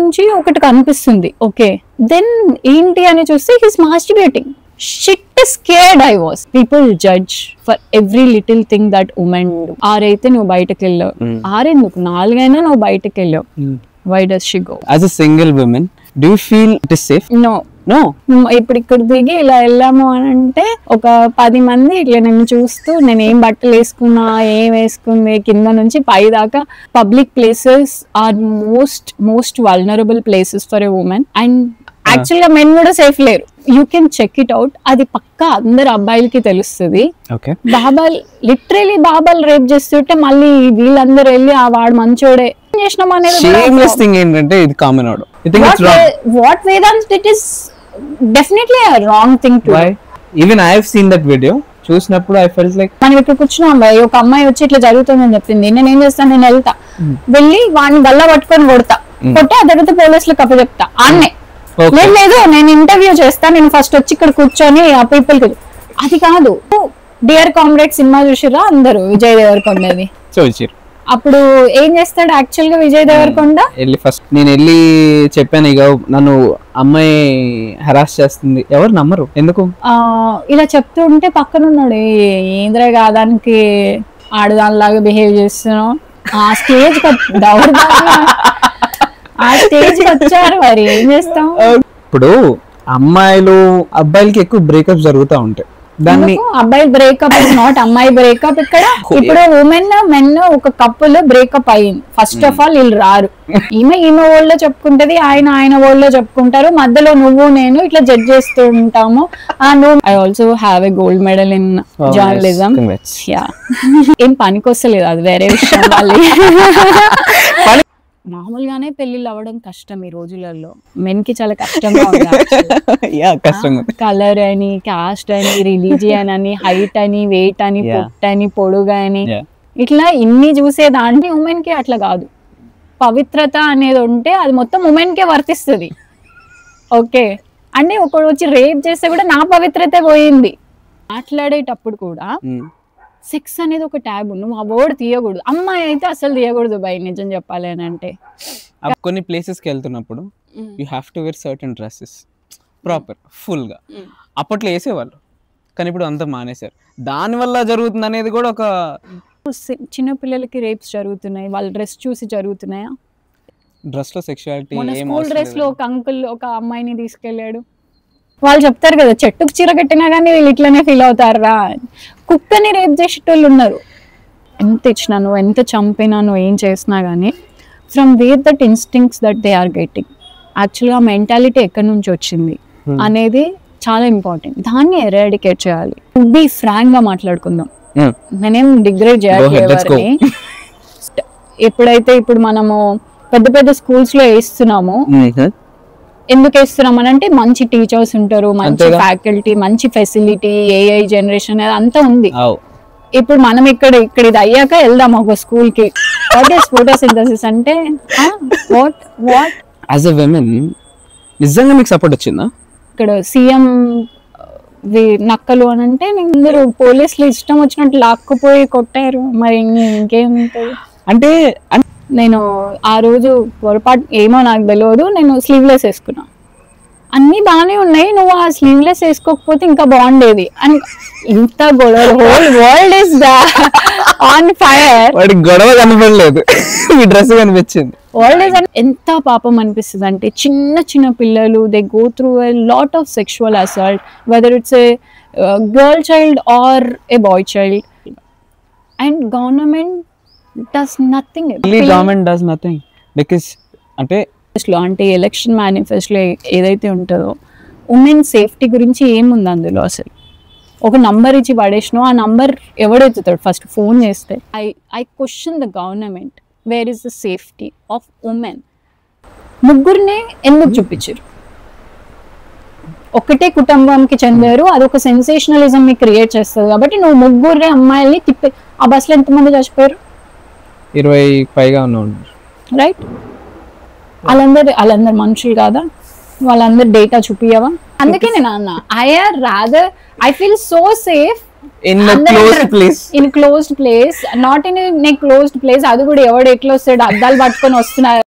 నుంచి ఒకటి కనిపిస్తుంది, ఓకే దెన్ ఏంటి అని చూస్తే he's masturbating. Shit scared I was. People judge for every little thing that women do. ఆరైతే నువ్వు బయటకు వెళ్ళావు, ఆరెందుకు 4 అయినా నువ్వు బయటకు వెళ్ళావు. Why does she go? As a single woman do you feel it is safe? No. ఇప్పుడు ఇక్కడ దిగి ఇలా వెళ్ళాము అని అంటే ఒక 10 మంది ఇట్లా నన్ను చూస్తూ నేను ఏం బట్టలు వేసుకున్నా, ఏం వేసుకుంది, కింద నుంచి పై దాకా. Public places are most vulnerable places for a women. And actual గా మెన్ కూడా సేఫ్ లేరు. You can check it out. అది పక్కా అందరు అబ్బాయిలకి తెలుస్తుంది. లిటరలీ బాబాలు రేప్ చేస్తుంటే మళ్ళీ వీళ్ళందరూ వెళ్ళి ఆ వాడు మంచోడే చేసినాం అనేది what Vedant did is definitely a wrong thing to do. Even I have seen that video. చూసినప్పుడు I felt like మనం ఇక్కడ కూర్చున్నాం భయ్, ఒక అమ్మాయి వచ్చి ఇట్లా జరుగుతుందని చెప్పింది. నేను ఏం చేస్తాను, నేను వెళ్తా, వెళ్ళి వాడిని గల్ల పట్టుకొని కొడతా, కొట్టి ఆ తర్వాత పోలీసులకు అప్పచెప్తా. ఆన్నే లేదు నేను ఇంటర్వ్యూ చేస్తా, నేను ఫస్ట్ వచ్చి ఇక్కడ కూర్చొని ఆ పీపుల్ కి. అది కాదు, డియర్ కామ్రేడ్ సినిమా చూసిరా అందరూ, విజయ్ దేవరకొండది. అప్పుడు ఏం చేస్తాడు యాక్చువల్ గా విజయ్ దేవరకొండ? ఫస్ట్ నేను వెళ్ళి చెప్పాను, ఇక నన్ను అమ్మాయి హరాస్ చేస్తుంది, ఎవరు నమ్మరు, ఎందుకు ఇలా చెప్తూ ఉంటే పక్కన ఉన్నాడు, ఏంద్ర కాదానికి ఆడదానిలాగా బిహేవ్ చేస్తున్నావు. ఆ స్టేజ్ ఆ స్టేజ్ వచ్చారు, మరి ఏం చేస్తాం. ఇప్పుడు అమ్మాయిలు అబ్బాయిలకి ఎక్కువ బ్రేకప్ జరుగుతూ ఉంటాయి. దాన్ని అబ్బాయి బ్రేకప్ ఇస్ నాట్ అమ్మాయి బ్రేకప్. ఇక్కడ ఇప్పుడు ఉమెన్ మెన్ ఒక కప్పుల్ బ్రేకప్ అయ్యింది. ఫస్ట్ ఆఫ్ ఆల్ వీళ్ళు రారు, ఈమె వరల్డ్ లో చెప్పుకుంటది, ఆయన వరల్డ్ లో చెప్పుకుంటారు, మధ్యలో నువ్వు నేను ఇట్లా జడ్జ్ చేస్తూ ఉంటాము. I also have a gold medal in journalism. ఏం పనికొస్తలేదు, అది వేరే విషయం. మామూలుగానే పెళ్లిళ్ళు అవ్వడం కష్టం ఈ రోజులలో, మెన్ కి చాలా కష్టంగా ఉంది. కలర్ అని, కాస్ట్ అని, రిలీజియన్ అని, హైట్ అని, వెయిట్ అని, పొట్టు అని, పొడుగు అని, ఇట్లా ఇన్ని చూసే దాంట్లో ఉమెన్ కి అట్లా కాదు. పవిత్రత అనేది ఉంటే అది మొత్తం ఉమెన్ కే వర్తిస్తుంది. ఓకే అంటే ఒకడు వచ్చి రేప్ చేస్తే కూడా నా పవిత్రత పోయింది. మాట్లాడేటప్పుడు కూడా సెక్స్ అనేది ఒక ట్యాబు, నువ్వు ఆ వర్డ్ తీయకూడదు. అమ్మాయి అయితే అసలు తీయకూడదు బై, నిజం చెప్పాలి అని అంటే. కొన్ని ప్లేసెస్కి వెళ్తున్నప్పుడు you have to wear certain dresses proper ఫుల్గా. అప్పట్లో వేసేవాళ్ళు, కానీ ఇప్పుడు అంతా మానేశారు. దానివల్ల జరుగుతుంది అనేది కూడా ఒక చిన్న పిల్లలకి రేప్స్ జరుగుతున్నాయి, వాళ్ళ డ్రెస్ చూసి జరుగుతున్నాయా? డ్రెస్లో సెక్షువాలిటీ, స్కూల్ డ్రెస్ లో ఒక అంకుల్ ఒక అమ్మాయిని తీసుకెళ్లాడు. వాళ్ళు చెప్తారు కదా, చెట్టుకు చీర కట్టినా కానీ వీళ్ళు ఇట్లనే ఫీల్ అవుతారా. కుక్కని రేప్ చేసేటోళ్ళు ఉన్నారు. ఎంత ఇచ్చినా నువ్వు, ఎంత చంపినా నువ్వు, ఏం చేసినా కానీ from where that instincts that they are getting, యాక్చువల్గా మెంటాలిటీ ఎక్కడి నుంచి వచ్చింది అనేది చాలా ఇంపార్టెంట్. దాన్ని ఎరాడికేట్ చేయాలి. బి ఫ్రాంక్ గా మాట్లాడుకుందాం, నేనేం డిగ్రేడ్ చేయాలి ఎవరిని. ఎప్పుడైతే ఇప్పుడు మనము పెద్ద పెద్ద స్కూల్స్ లో వేస్తున్నాము, ఎందుకు వేస్తున్నాం అని అంటే మంచి టీచర్స్ ఉంటారు, మంచి ఫ్యాకల్టీ, మంచి ఫెసిలిటీ, ఏఐ జనరేషన్ అంతా ఉంది. ఇప్పుడు మనం ఇక్కడ ఇది అయ్యాక వెళ్దాం ఒక స్కూల్ కి. వాట్ ఇస్ ఫోటోసింథసిస్ అంటే వాట్ యాజ్ ఎ విమెన్ నిజంగా మీకు సపోర్ట్ వచ్చిందా? ఇక్కడ సీఎం నక్కలు అని అంటే అందరూ పోలీసులు ఇష్టం వచ్చినట్టు లాక్కుపోయి కొట్టారు, మరి ఇంకేముంటుంది అంటే. నేను ఆ రోజు పొరపాటు ఏమో నాకు తెలియదు, నేను స్లీవ్లెస్ వేసుకున్నా, అన్ని బాగానే ఉన్నాయి, నువ్వు ఆ స్లీవ్లెస్ వేసుకోకపోతే ఇంకా బాగుండేది అని. ఇంత గొడవ, whole world is on fire. గొడవ కనపడలేదు, డ్రెస్ కనిపించింది. వరల్డ్ ఇస్ ఎంత పాపం అనిపిస్తుంది అంటే, చిన్న చిన్న పిల్లలు they go through a lot of sexual assault, whether it's a girl child or A bye child, and government does nothing. Government does nothing because అంటే ఎలక్షన్ మేనిఫెస్టోలో ఏదైతే ఉంటుందో ఉమెన్ సేఫ్టీ గురించి ఏముంది అందులో? అసలు ఒక నంబర్ ఇచ్చి పడేసినో, ఆ నంబర్ ఎవడెత్తుతాడు ఫస్ట్ ఫోన్ చేస్తే? I question the government, where is the safety of women? ముగ్గురిని ఎందుకు చూపించారు? ఒకటే కుటుంబంకి చెందారు, అదొక సెన్సేషనలిజం ని క్రియేట్ చేస్తుంది కాబట్టి నువ్వు ముగ్గురే అమ్మాయిల్ని తిప్పి. ఆ బస్సులో ఎంతమంది చచ్చిపోయారు? 20 పైగా ఉన్నారు, రైట్? వాళ్ళందరు మనుషులు కాదా? వాళ్ళందరు డేటా చూపియవా? అందుకే నేను అన్నా, I feel so safe in a closed place, not in a closed place. అది కూడా ఎవడు ఎట్లా వస్తాడు, అద్దాలు పట్టుకొని వస్తున్నారు.